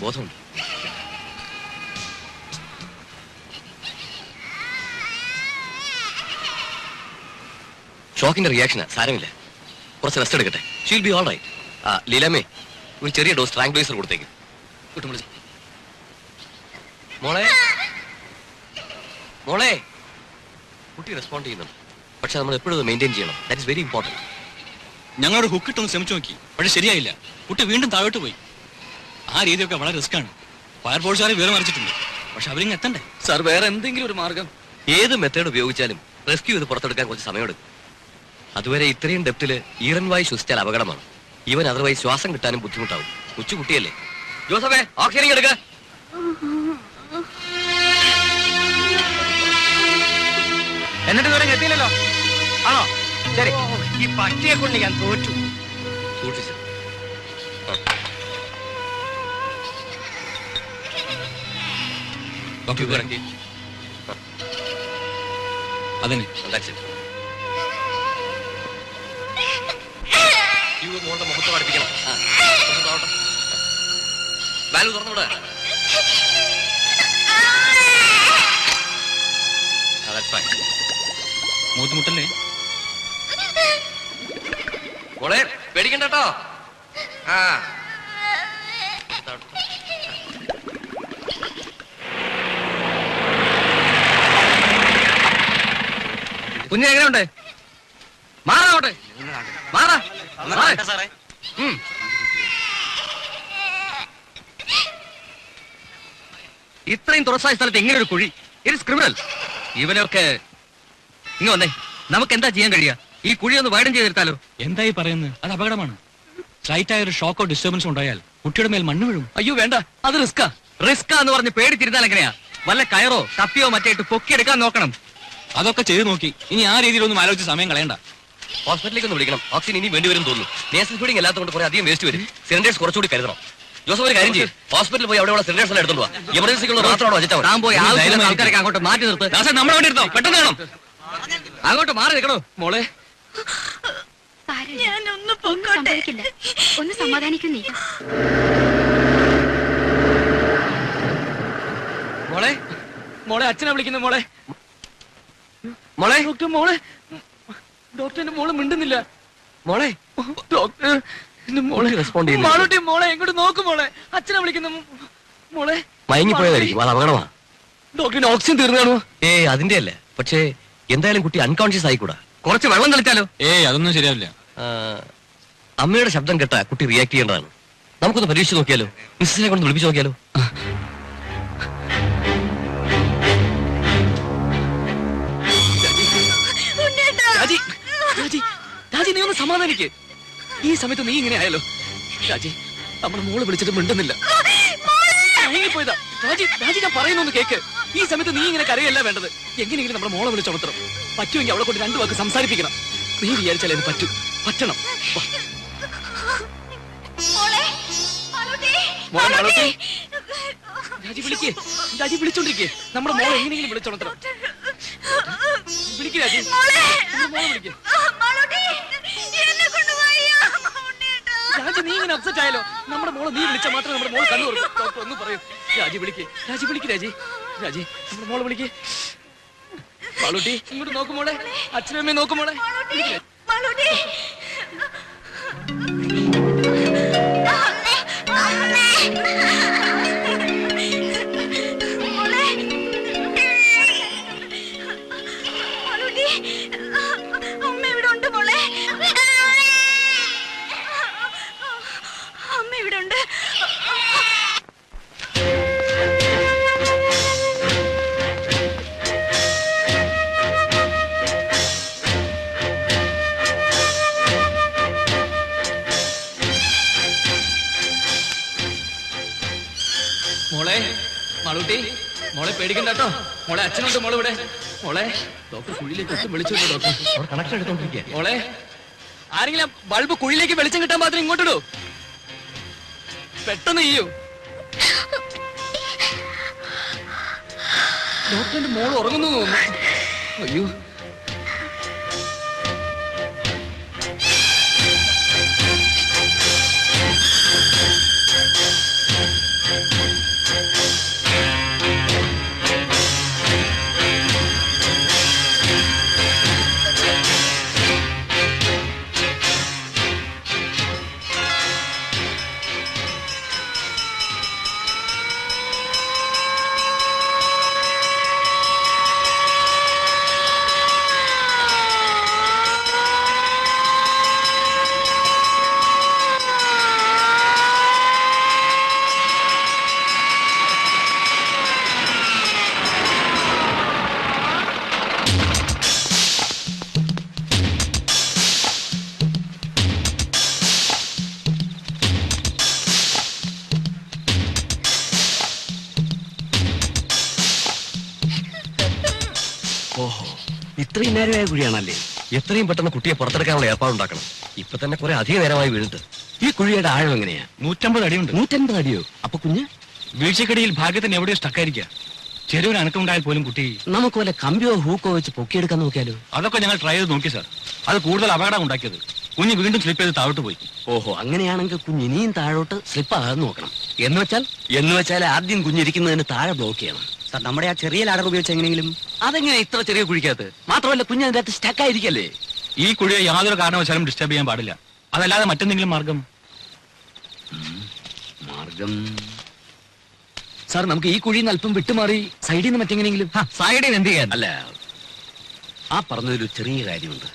ബോധമുണ്ട്. ഷോക്കിന്റെ റിയാക്ഷനാ, സാരമില്ല. കുറച്ച് റെസ്റ്റ് എടുക്കട്ടെ. She'll be all right. ലീലാമേ, ഒരു ചെറിയ ഡോസ് ട്രാങ്ക്വൈസർ കൊടുത്തേക്ക്. കിട്ടും വിളിച്ചു. മോളെ മോളെ കുട്ടി റെസ്പോണ്ട് ചെയ്യുന്നുണ്ട്. പക്ഷെ നമ്മൾ എപ്പോഴും മെയിൻറ്റെയിൻ ചെയ്യണം. That is very important. ഞങ്ങളോട് ഹുക്കിട്ടൊന്ന് ശ്രമിച്ചു നോക്കി, പക്ഷെ ശരിയായില്ല. കുട്ടി വീണ്ടും താഴോട്ട് പോയി. ആ രീതിയൊക്കെ വളരെ റിസ്ക്കാണ്. ഫയർഫോഴ്സുകാരെ വിവരം അറിയിച്ചിട്ടുണ്ട്, പക്ഷെ അവരിങ്ങ് എത്തണ്ടേ. സാർ, വേറെ എന്തെങ്കിലും ഒരു മാർഗം? ഏത് മെത്തേഡ് ഉപയോഗിച്ചാലും റെസ്ക്യൂ ചെയ്ത് പുറത്തെടുക്കാൻ കുറച്ച് സമയമെടുക്കും. അതുവരെ ഇത്രയും ഡെപ്തില് ഈറൻ വായു ശ്വസിച്ചാൽ അപകടമാണ്. ഇവൻ അതർവൈസ് ശ്വാസം കിട്ടാനും ബുദ്ധിമുട്ടാവും. കൊച്ചുകുട്ടിയല്ലേ. ജോസഫേ, ഓക്സിജൻ എടുക്ക. എന്നിട്ട് ഇതുവരെ എത്തിയില്ലല്ലോ. ആണോ? ശരി, ഈ പട്ടിയെ കൊണ്ട് ഞാൻ തോറ്റു. സൂക്ഷിച്ചു. അതന്നെ മോളുടെ മുഖത്ത് പഠിപ്പിക്കണം. വാൽവ് തുറന്നുവിടെ. മൂത്തുമുട്ടല്ലേ മോളെ, പേടിക്കണ്ട കേട്ടോ. കുഞ്ഞ് എങ്ങനെയുണ്ട്? മാറാട്ടെ, മാറാ. ഇത്രയും തുറസായ സ്ഥലത്ത് ഇങ്ങനെ ഒരു കുഴി, ഇറ്റ്സ് ക്രിമിനൽ. ഇവനൊക്കെ ഇങ്ങ് വന്നേ. നമുക്ക് എന്താ ചെയ്യാൻ കഴിയുക? ഈ കുഴി ഒന്ന് വൈഡൻ ചെയ്തെടുത്താലോ? എന്തായി പറയുന്നത്? അത് അപകടമാണ്. സ്ലൈറ്റ് ആയ ഒരു ഷോക്കോ ഡിസ്റ്റർബൻസോ ഉണ്ടായാൽ കുട്ടിയുടെ മേൽ മണ്ണ് വീഴും. അയ്യോ വേണ്ട, അത് റിസ്കാ. റിസ്കാ എന്ന് പറഞ്ഞ് പേടിച്ചിരുന്നാൽ എങ്ങനെയാ? വല്ല കയറോ കപ്പിയോ മറ്റേട്ട് പൊക്കിയെടുക്കാൻ നോക്കണം. അതൊക്കെ ചെയ്ത് നോക്കി. ഇനി ആ രീതിയിലൊന്നും ആലോചിച്ച് സമയം കളയണ്ട. ഹോസ്പിറ്റലിലേക്ക് ഒന്ന് വിളിക്കണം. ഓക്സിജൻ ഇനി വേണ്ടി വരും തോന്നുന്നു. നേഴ്സൽ ഫീഡിംഗ് അല്ലാത്തതുകൊണ്ട് കുറെ അധികം വേസ്റ്റ് വരും. സിലിണ്ടേഴ്സ് കുറച്ചുകൂടി കരുതണം. ജോസഫ്, ഒരു കാര്യം ചെയ്യും, ഹോസ്പിറ്റലിൽ പോയി അവിടെയുള്ള സിലിണ്ടേഴ്സ് എല്ലാം എടുത്തോണ്ട് പോവാ. എമർജൻസിക്കുള്ള മാത്രമാണോ വെച്ചാൽ താൻ പോയി ആൾക്കാരൊക്കെ അങ്ങോട്ട് മാറ്റി നിർത്ത്. നമ്മളെ വേണ്ടി ഇരുന്നോ? പെട്ടെന്ന് വേണം. അങ്ങോട്ട് മാറി നിൽക്കണോ മോളെ? ഒന്ന് സമാധാനിക്കുന്നേ. മോളെ, മോളെ അച്ഛനെ വിളിക്കുന്നു. മോളെ, മോളെ ഡോക്ടർ, മോളെ ഡോക്ടറിന്റെ മോള് മിണ്ടുന്നില്ല. മോളെ, ഡോക്ടർ മോളെ റെസ്പോണ്ട് ചെയ്യുന്നു. മോളെ എങ്ങോട്ട് നോക്കും. മോളെ അച്ഛനെ വിളിക്കുന്നു. മോളെ മയങ്ങിപ്പോയതായിരിക്കും, അത് അപകടമാണ്. ഡോക്ടറിന് ഓക്സിജൻ തീർന്നു കാണുമോ? അതിന്റെ അല്ല. പക്ഷേ എന്തായാലും കുട്ടി അൺകോൺഷ്യസ് ആയിക്കൂടാ. കുറച്ച് വെള്ളം കളിച്ചാലോ? അതൊന്നും ശരിയാവില്ല. അമ്മയുടെ ശബ്ദം കേട്ടാ കുട്ടി റിയാക്ട് ചെയ്യേണ്ടതാണ്. നമുക്കൊന്ന് പരീക്ഷിച്ച് നോക്കിയാലോ? മിസ്സിനെ കൊണ്ട് വിളിപ്പിച്ച് നോക്കിയാലോ? രാജി, നീ ഒന്ന് സമാധാനിക്ക്. ഈ സമയത്ത് നീ ഇങ്ങനെ ആയാലോ? രാജി, നമ്മുടെ മോള് വിളിച്ചിട്ട് മിണ്ടുന്നില്ല. പോയതാ രാജി. രാജി, ഞാൻ പറയുന്നൊന്ന് കേക്ക്. ഈ സമയത്ത് നീ ഇങ്ങനെ കരയല്ല വേണ്ടത്. എങ്ങനെയെങ്കിലും നമ്മുടെ മോളെ വിളിച്ചുണർത്തണം. പറ്റുമെങ്കിൽ അവളെ കൊണ്ട് 2 വാക്ക് സംസാരിപ്പിക്കണം. നീ വിചാരിച്ചാലേ അത് പറ്റണം. രാജി വിളിക്കേ. രാജി വിളിച്ചോണ്ടിരിക്കേ. നമ്മുടെ മോളെ എങ്ങനെയെങ്കിലും വിളിച്ചുണർത്തണം. വിളിക്കേ രാജി. മോളെ വിളിക്കേ. രാജി, നീ ഇങ്ങനെ അപ്സെറ്റ് ആയാലോ? നമ്മുടെ മോളെ നീ വിളിച്ചാൽ മാത്രമേ നമ്മുടെ മോളെ കണ്ണു തുറക്കൂ. ഡോക്ടർ ഒന്ന് പറയൂ. രാജി വിളിക്കേ. രാജി വിളിക്കേ. രാജി, രാജി നമ്മുടെ മോളെ വിളിക്കേ. മാളൂട്ടി, ഇങ്ങോട്ട് നോക്കുമോളെ. അച്ഛനും അമ്മയും നോക്കുമോളെ. അമ്മ ഇവിടെ ഉണ്ട് മോളെ. അമ്മ ഇവിടെ ഉണ്ട്. മോളെ, മാളൂട്ടി, മോളെ പേടിക്കണ്ട കേട്ടോ. മോളെ അച്ഛനുണ്ട് മോളെ ഇവിടെ. മോളെ, ഡോക്ടർ കുഴിയിലേക്ക് ഒട്ടും വിളിച്ചു. ഡോക്ടർ കണക്ഷൻ എടുത്തോണ്ടിരിക്കുക. മോളെ, ആരെങ്കിലും ബൾബ് കുഴിയിലേക്ക് വെളിച്ചം കിട്ടാൻ മാത്രം ഇങ്ങോട്ടിടൂ. പെട്ടെന്ന് ചെയ്യൂ. ഡോക്ടറിന്റെ മോള് ഉറങ്ങുന്നു തോന്നുന്നു. അയ്യോ, ഇത്രയും നേരമായ കുഴിയാണല്ലേ? എത്രയും പെട്ടെന്ന് കുട്ടിയെ പുറത്തെടുക്കാനുള്ള ഏർപ്പാടുണ്ടാക്കണം. ഇപ്പൊ തന്നെ കുറെ അധിക നേരമായി വീണിട്ട്. ഈ കുഴിയുടെ ആഴം എങ്ങനെയാ? 150 അടിയുണ്ട്. 150 അടിയോ? അപ്പൊ കുഞ്ഞ് വീഴ്ചക്കടിയിൽ ഭാഗ്യത്തിന് എവിടെയോ സ്റ്റക്കായിരിക്കുക. ചെറിയൊരു അനക്കമുണ്ടായാൽ പോലും കുട്ടി. നമുക്ക് വല്ല കമ്പിയോ ഹൂക്കോ വെച്ച് പൊക്കിയെടുക്കാൻ നോക്കിയാലോ? അതൊക്കെ ഞങ്ങൾ ട്രൈ ചെയ്ത് നോക്കി സാർ. അത് കൂടുതൽ അപകടം ഉണ്ടാക്കിയത്. കുഞ്ഞ് വീണ്ടും സ്ലിപ്പ് ചെയ്ത് താഴോട്ട് പോയി. ഓഹോ, അങ്ങനെയാണെങ്കിൽ കുഞ്ഞ് ഇനിയും താഴോട്ട് സ്ലിപ്പ് ആകാതെ നോക്കണം. എന്ന് വെച്ചാൽ ആദ്യം കുഞ്ഞിരിക്കുന്നതിന് താഴെ ബ്ലോക്ക് ചെയ്യണം. സാർ, നമ്മുടെ ആ ചെറിയ ലാഡർ ഉപയോഗിച്ച് എങ്ങനെയെങ്കിലും. അതെങ്ങനെ ഇത്ര ചെറിയ കുഴിക്കകത്ത്? മാത്രമല്ല കുഞ്ഞ് അതിന്റെ അകത്ത് സ്റ്റക്ക് ആയിരിക്കല്ലേ? ഈ കുഴിയെ യാതൊരു കാരണവശാലും ഡിസ്റ്റർബ് ചെയ്യാൻ പാടില്ല. അതല്ലാതെ മറ്റെന്തെങ്കിലും മാർഗം? സാർ, നമുക്ക് ഈ കുഴിയിൽ നിന്ന് അല്പം വിട്ടുമാറി സൈഡിൽ നിന്ന് മറ്റെങ്ങനെയെങ്കിലും. സൈഡിൽ എന്ത് ചെയ്യാൻ? അല്ല, ആ പറഞ്ഞതിലൊരു ചെറിയ കാര്യമുണ്ട്.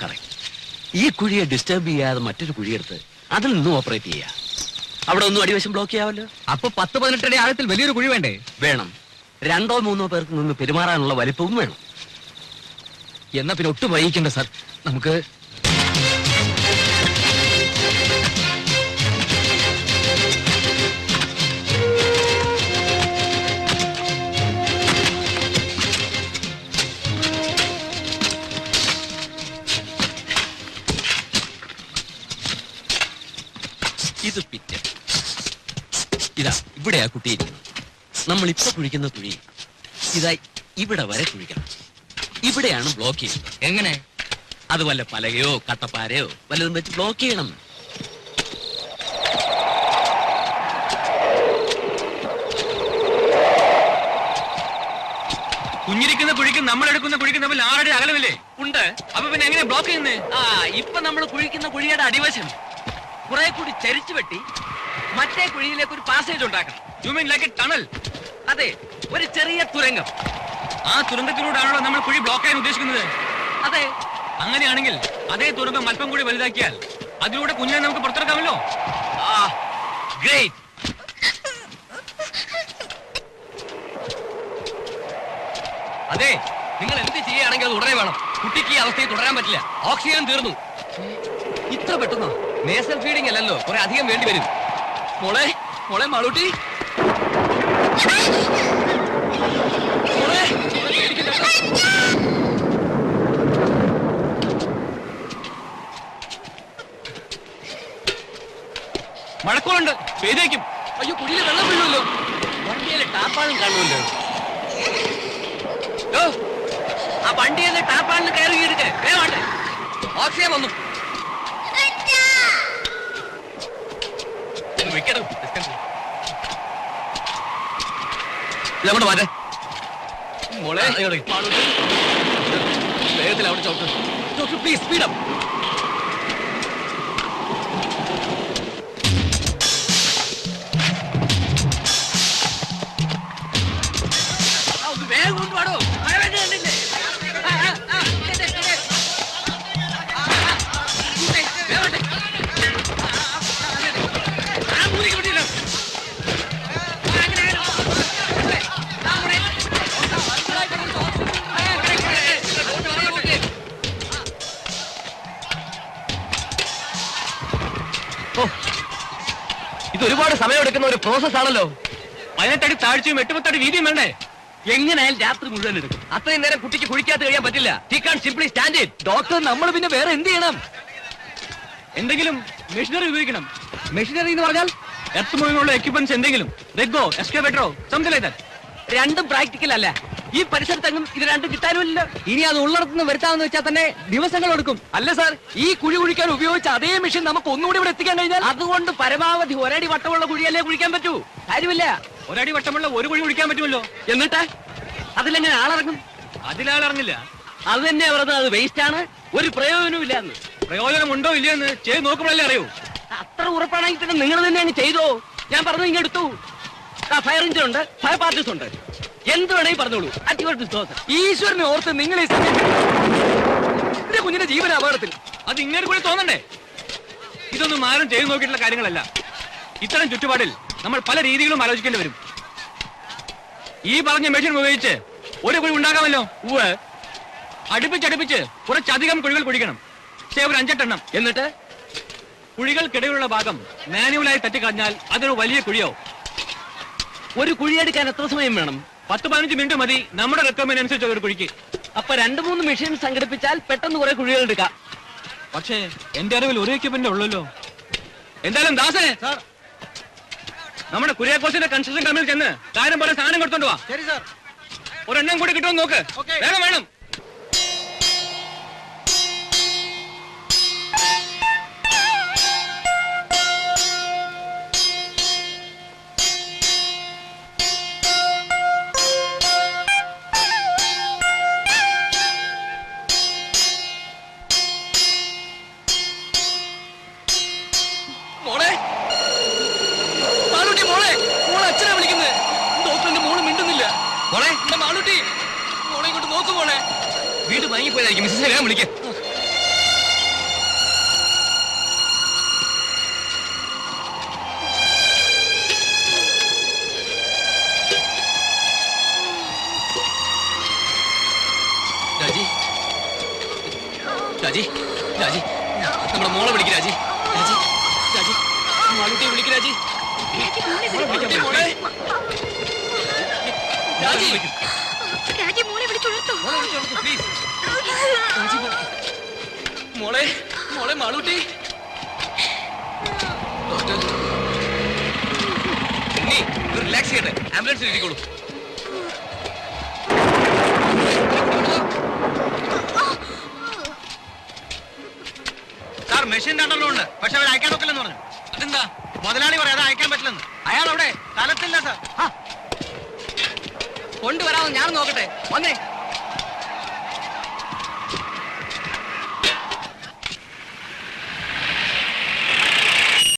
കറക്റ്റ്. ഈ കുഴിയെ ഡിസ്റ്റർബ് ചെയ്യാതെ മറ്റൊരു കുഴിയെടുത്ത് അതിൽ നിന്നും ഓപ്പറേറ്റ് ചെയ്യാം. അവിടെ ഒന്നും അടിവശം ബ്ലോക്ക് ചെയ്യാമല്ലോ. അപ്പൊ 10-18 അടി ആഴത്തിൽ വലിയൊരു കുഴി വേണ്ടേ? വേണം. 2-3 പേർക്ക് നിന്ന് പെരുമാറാനുള്ള വലിപ്പവും വേണം. എന്നാ പിന്നെ ഒട്ടും വൈകിക്കണ്ട സാർ, നമുക്ക് ഇത് പിറ്റ്. ഇതാ ഇവിടെയാ കുട്ടിയിരിക്കുന്നത്. നമ്മൾ ഇപ്പൊ കുഴിക്കുന്ന കുഴി ഇതാ ഇവിടെ വരെ കുഴിക്കണം. ഇവിടെയാണ് ബ്ലോക്ക് ചെയ്യുന്നത്. എങ്ങനെ? അത് വല്ല പലകയോ കട്ടപ്പാരയോ വല്ലതും വെച്ച് ബ്ലോക്ക് ചെയ്യണം. കുഞ്ഞിരിക്കുന്ന കുഴിക്കും നമ്മൾ എടുക്കുന്ന കുഴിക്കും തമ്മിൽ 6 അടി അകലമില്ലേ? ഉണ്ട്. അപ്പൊ പിന്നെ എങ്ങനെ ബ്ലോക്ക് ചെയ്യുന്നേ? ഇപ്പൊ നമ്മൾ കുഴിക്കുന്ന കുഴിയുടെ അടിവശം കുറെ കൂടി ചരിച്ചു വെട്ടി മറ്റേ കുഴിയിലേക്ക് ഒരു പാസേജ് ഉണ്ടാക്കണം. You mean like A tunnel? അതെ, ഒരു ചെറിയ തുരങ്കം. ആ തുരങ്കത്തിലൂടെയാണല്ലോ നമ്മൾ കുഴി ബ്ലോക്ക് ചെയ്യാൻ ഉദ്ദേശിക്കുന്നത്. അതെ. അങ്ങനെയാണെങ്കിൽ അതേ തുരങ്കം അല്പം കൂടി വലുതാക്കിയാൽ അതിലൂടെ കുഞ്ഞിനെ നമുക്ക് പുറത്തെടുക്കാമല്ലോ. ഗ്രേറ്റ്. അതെ, നിങ്ങൾ എന്ത് ചെയ്യുകയാണെങ്കിൽ അത് ഉടനെ വേണം. കുട്ടിക്ക് ഈ അവസ്ഥയിൽ തുടരാൻ പറ്റില്ല. ഓക്സിജൻ തീർന്നു. ഇത്ര പെട്ടെന്നോ? നേസൽ ഫീഡിംഗ് അല്ലല്ലോ, കുറെ അധികം വേണ്ടി വരും. മോളെ മോളെ മാളൂട്ടി, മോളെ പേടിക്കണ്ട. മഴക്കോളുണ്ട്, പെയ്തേക്കും. അയ്യോ, കുഴിയിൽ വെള്ളം വീഴുമല്ലോ. വണ്ടിയിലെ ടാപ്പാളും കാണുമല്ലോ. ആ വണ്ടിയിലെ ടാപ്പാളിന് കയറി എടുക്കേ. വേണ്ടേ? ഓക്സിജൻ വന്നു. വെക്കണം. ഇതങ്ങോട്ട് മാറ്റേ. മോളെ മാളൂട്ടി, വേഗത്തിൽ അവിടെ ചോക്ക്. Doctor please speed up. വേഗം കൊണ്ടുപാടോ. മഴ വേണ്ടില്ലേ? ഇത് ഒരുപാട് സമയമെടുക്കുന്ന ഒരു പ്രോസസ് ആണല്ലോ. 18 അടി താഴ്ചയും 8-10 അടി വീതിയും വേണ്ടേ? എങ്ങനെയായാലും രാത്രി മുഴുവൻ എടുക്കും. അത്രയും നേരം കുട്ടിക്ക് കുഴിക്കാത്ത കഴിയാൻ പറ്റില്ല. He can simply stand it. Doctor, നമ്മൾ പിന്നെ വേറെ എന്ത് ചെയ്യണം? എന്തെങ്കിലും മെഷീനറി ഉപയോഗിക്കണം. മെഷീനറി എന്ന് പറഞ്ഞാൽ എർത്ത് മൂവിങ്ങുള്ള എക്യുപ്മെന്റ്സ് എന്തെങ്കിലും, റെഗോ, എക്സ്കവേറ്ററോ, സംതിങ് ലൈക്ക് ദാറ്റ്. രണ്ടും പ്രാക്ടിക്കൽ അല്ല. ഈ പരിസരത്തെങ്ങും ഇത് രണ്ടും കിട്ടാനുമില്ല. ഇനി അത് ഉള്ളിടത്തുനിന്ന് വരുത്താമെന്ന് വെച്ചാൽ തന്നെ ദിവസങ്ങൾ എടുക്കും. അല്ല സാർ, ഈ കുഴി കുഴിക്കാൻ ഉപയോഗിച്ച അതേ മെഷീൻ നമുക്ക് ഒന്നുകൂടി ഇവിടെ എത്തിക്കാൻ കഴിഞ്ഞാൽ അതുകൊണ്ട് പരമാവധി ഒരടി വട്ടമുള്ള കുഴിയല്ലേ കുഴിക്കാൻ പറ്റൂ. കാര്യമില്ല. ഒരടി വട്ടമുള്ള ഒരു കുഴി കുഴിക്കാൻ പറ്റുമല്ലോ. എന്നിട്ട് അതിലെങ്ങനെ ആളിറങ്ങും? അതിലാളിറങ്ങില്ല. അത് തന്നെ പറഞ്ഞത്, അത് വേസ്റ്റ് ആണ്, ഒരു പ്രയോജനവും ഇല്ലാന്ന്. പ്രയോജനമുണ്ടോ ഇല്ലയെന്ന് ചെയ്ത് നോക്കുമ്പോഴല്ലേ അറിയൂ. അത്ര ഉറപ്പാണെങ്കിൽ പിന്നെ നിങ്ങൾ തന്നെ അങ്ങ് ചെയ്തോ. ഞാൻ പറഞ്ഞു ഇങ്ങെടുത്തു. ഫയർ എഞ്ചിൻ ഉണ്ട്, ഫയർ പാർട്ടീസ് ഉണ്ട്, എന്ത് വേണമെങ്കിൽ പറഞ്ഞോളൂ. ഈശ്വരനെ ഓർത്ത് നിങ്ങൾ ഈ സമയത്ത് എന്റെ കുഞ്ഞിന്റെ ജീവന അപകടത്തിൽ. അത് ഇങ്ങനെ കൂടി തോന്നണ്ടേ? ഇതൊന്നും ആരും ചെയ്തു നോക്കിയിട്ടുള്ള കാര്യങ്ങളല്ല. ഇത്തരം ചുറ്റുപാടിൽ നമ്മൾ പല രീതികളും ആലോചിക്കേണ്ടി വരും. ഈ പറഞ്ഞ മെഷീൻ ഉപയോഗിച്ച് ഒരു കുഴി ഉണ്ടാക്കാമല്ലോ. അടുപ്പിച്ചടുപ്പിച്ച് കുറച്ചധികം കുഴികൾ കുഴിക്കണം. ഒരു 5-8 എണ്ണം. എന്നിട്ട് കുഴികൾക്കിടയിലുള്ള ഭാഗം മാനുവലായി തട്ടിക്കളഞ്ഞാൽ അതൊരു വലിയ കുഴിയാവും. ഒരു കുഴിയെടുക്കാൻ എത്ര സമയം വേണം? 10-15 മിനിറ്റ് മതി നമ്മുടെ റിക്വയർമെന്റ് അനുസരിച്ച് ഒരു കുഴിക്ക്. അപ്പൊ 2-3 മെഷീൻ സംഘടിപ്പിച്ചാൽ പെട്ടെന്ന് കുറെ കുഴികൾ എടുക്കാം. പക്ഷേ എന്റെ അറിവിൽ ഒരു എക്യുപ്മെന്റ് ഉള്ളല്ലോ. എന്തായാലും ദാസേ, നമ്മുടെ കുര്യാക്കോസിന്റെ കൺസ്ട്രക്ഷൻ കമ്പനിയിൽ ചെന്ന് കാര്യം പോലെ സാധനം കൊടുത്തോണ്ട് വാ. ശരി സാർ. ഒരെണ്ണം കൂടി കിട്ടുമെന്ന് നോക്ക്. വേഗം വേണം. മോളെ മാളൂട്ടി, മോളെ മോളെ അച്ഛനാ വിളിക്കുന്നത്. ഡോക്ടറിന്റെ മോള് മിണ്ടുന്നില്ല. മോളെ എന്റെ മാളൂട്ടി, മോളെ ഇങ്ങോട്ട് നോക്കു മോളെ. വീണ്ടും മയങ്ങിപ്പോയതായിരിക്കും. മിസ്സസിനെ വേഗം വിളിക്കാം. രാജി, രാജി, രാജി, നമ്മുടെ മോളെ വിളിക്ക് രാജി. രാജി, രാജി, മാളൂട്ടിയെ വിളിക്ക് രാജി. വിളിക്ക് മോളെ. രാജി, രാജി മോളെ വിളിച്ചുണർത്തോ. പ്ലീസ്. രാജി, മോളെ, മോളെ മാളൂട്ടി. ഡോക്ടർ, ഉണ്ണി, റിലാക്സ് ചെയ്യട്ടെ. ആംബുലൻസിൽ ഇരിക്കോളൂ. സാർ മെഷീൻ രണ്ടെണ്ണം ഉണ്ട്, പക്ഷെ അവർ അയക്കാൻ ഒക്കില്ലെന്ന് പറഞ്ഞു. അതെന്താ? മുതലാളി പറയാതെ അയക്കാൻ പറ്റില്ലെന്ന്. അയാൾ അവിടെ സ്ഥലത്തില്ല സാർ. കൊണ്ടുവരാമെന്ന് ഞാൻ നോക്കട്ടെ. വന്നേ.